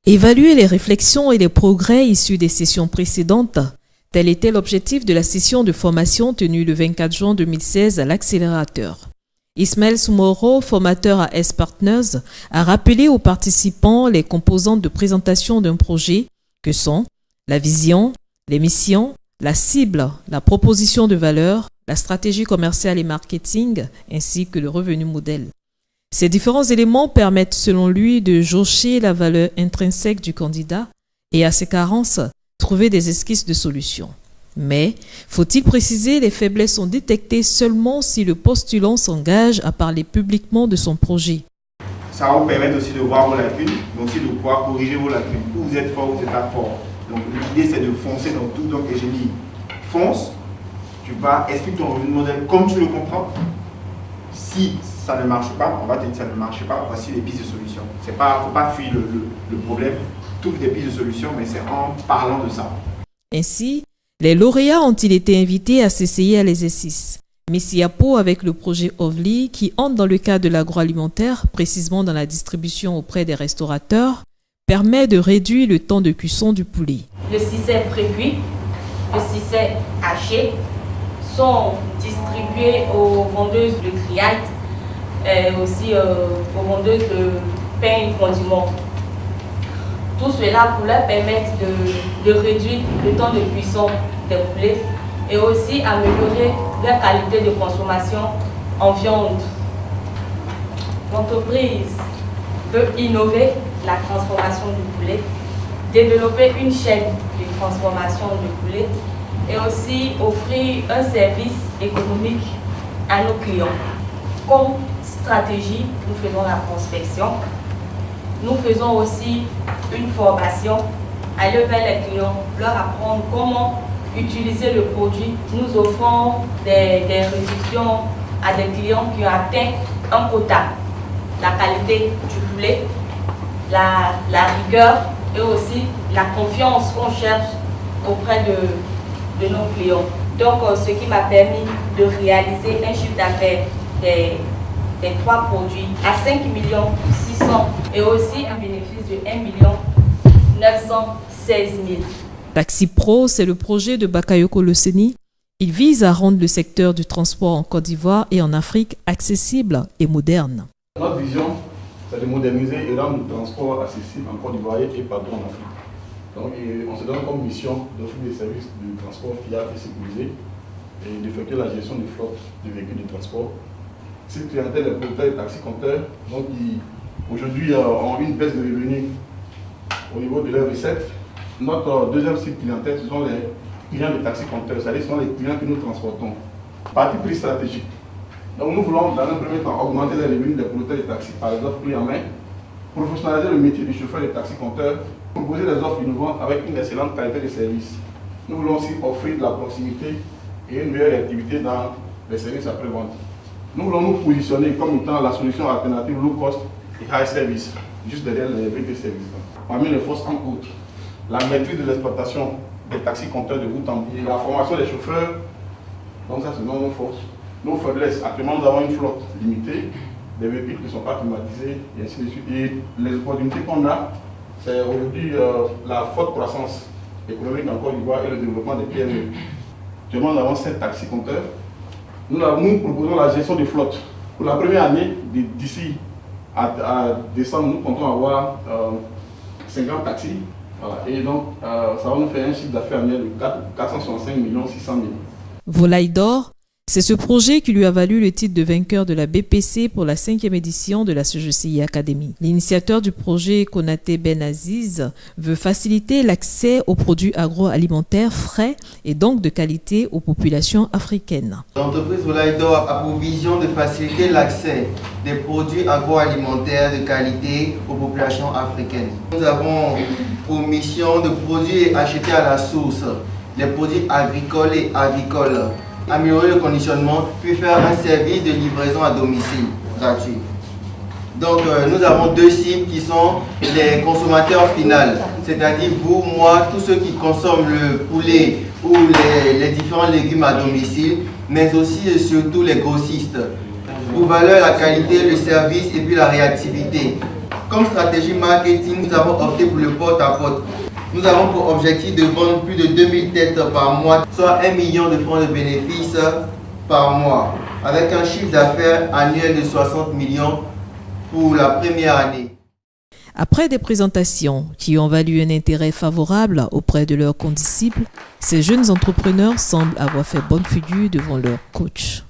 Évaluer les réflexions et les progrès issus des sessions précédentes, tel était l'objectif de la session de formation tenue le 24 juin 2016 à l'accélérateur. Ismaël Soumoro, formateur à S-Partners, a rappelé aux participants les composantes de présentation d'un projet que sont la vision, les missions, la cible, la proposition de valeur, la stratégie commerciale et marketing, ainsi que le revenu modèle. Ces différents éléments permettent, selon lui, de jauger la valeur intrinsèque du candidat et, à ses carences, trouver des esquisses de solutions. Mais, faut-il préciser, les faiblesses sont détectées seulement si le postulant s'engage à parler publiquement de son projet. Ça va vous permettre aussi de voir vos lacunes, mais aussi de pouvoir corriger vos lacunes. Où vous êtes fort, où vous n'êtes pas fort. Donc l'idée c'est de foncer dans tout. Donc j'ai dit, fonce, tu vas expliquer ton revenu modèle comme tu le comprends. Si ça ne marche pas, on va te dire ça ne marche pas, voici les pistes de solution. Il ne faut pas fuir le problème, trouve des pistes de solution, mais c'est en parlant de ça. Ainsi, les lauréats ont-ils été invités à s'essayer à l'exercice. Messi Apo avec le projet OVLI qui entre dans le cadre de l'agroalimentaire, précisément dans la distribution auprès des restaurateurs, permet de réduire le temps de cuisson du poulet. Le cissé pré-cuit, le cissé haché sont distribués aux vendeuses de grillades et aussi aux vendeuses de pain et condiments. Tout cela pour leur permettre de réduire le temps de cuisson des poulets et aussi améliorer leur qualité de consommation en viande. L'entreprise veut innover la transformation du poulet, développer une chaîne de transformation du poulet et aussi offrir un service économique à nos clients. Comme stratégie, nous faisons la prospection. Nous faisons aussi une formation, aller vers les clients, leur apprendre comment utiliser le produit. Nous offrons des réductions à des clients qui ont atteint un quota. La qualité du poulet, la rigueur et aussi la confiance qu'on cherche auprès de nos clients. Donc, ce qui m'a permis de réaliser un chiffre d'affaires des trois produits à 5 600 000 et aussi un bénéfice de 1 916 000. Taxi Pro, c'est le projet de Bakayoko Loseni. Il vise à rendre le secteur du transport en Côte d'Ivoire et en Afrique accessible et moderne. Notre vision, c'est de moderniser et rendre le transport accessible en Côte d'Ivoire et partout en Afrique. Donc, on se donne comme mission d'offrir des services de transport fiables et sécurisés et d'effectuer la gestion des flottes de véhicules de transport. Cette clientèle est producteur et taxi-compteurs, donc aujourd'hui ont une baisse de revenus au niveau de leurs recettes. Notre deuxième cible clientèle, ce sont les clients de taxi-compteurs, c'est-à-dire ce sont les clients que nous transportons. Parti pris stratégique. Donc nous voulons dans un premier temps augmenter les revenus des producteurs de taxi par les offres clés en main, professionnaliser le métier du chauffeur de taxi-compteurs, proposer des offres innovantes avec une excellente qualité de service. Nous voulons aussi offrir de la proximité et une meilleure activité dans les services après-vente. Nous voulons nous positionner comme étant la solution alternative low cost et high service, juste derrière les VT services. Parmi les forces en outre, la maîtrise de l'exploitation des taxis-compteurs de bout en bout, la formation des chauffeurs, donc ça c'est nos forces. Nos faiblesses, actuellement nous avons une flotte limitée, des véhicules qui ne sont pas climatisés et ainsi de suite. Et les opportunités qu'on a, c'est aujourd'hui la forte croissance économique en Côte d'Ivoire et le développement des PME. Actuellement nous avons 7 taxis-compteurs. Nous proposons la gestion des flottes. Pour la première année, d'ici à décembre, nous comptons avoir 50 taxis. Voilà. Et donc, ça va nous faire un chiffre d'affaires annuel de 465 600 000. Volaille d'or, c'est ce projet qui lui a valu le titre de vainqueur de la BPC pour la 5e édition de la CGCI Academy. L'initiateur du projet, Konaté Ben Aziz, veut faciliter l'accès aux produits agroalimentaires frais et donc de qualité aux populations africaines. L'entreprise Volaille d'or a pour vision de faciliter l'accès des produits agroalimentaires de qualité aux populations africaines. Nous avons pour mission de produire et acheter à la source les produits agricoles et avicoles, améliorer le conditionnement, puis faire un service de livraison à domicile gratuit. Donc nous avons deux cibles qui sont les consommateurs finaux, c'est-à-dire vous, moi, tous ceux qui consomment le poulet ou les différents légumes à domicile, mais aussi et surtout les grossistes. Pour valeur, la qualité, le service et puis la réactivité. Comme stratégie marketing, nous avons opté pour le porte-à-porte. Nous avons pour objectif de vendre plus de 2000 têtes par mois, soit 1 million de francs de bénéfices par mois, avec un chiffre d'affaires annuel de 60 millions pour la première année. Après des présentations qui ont valu un intérêt favorable auprès de leurs condisciples, ces jeunes entrepreneurs semblent avoir fait bonne figure devant leur coach.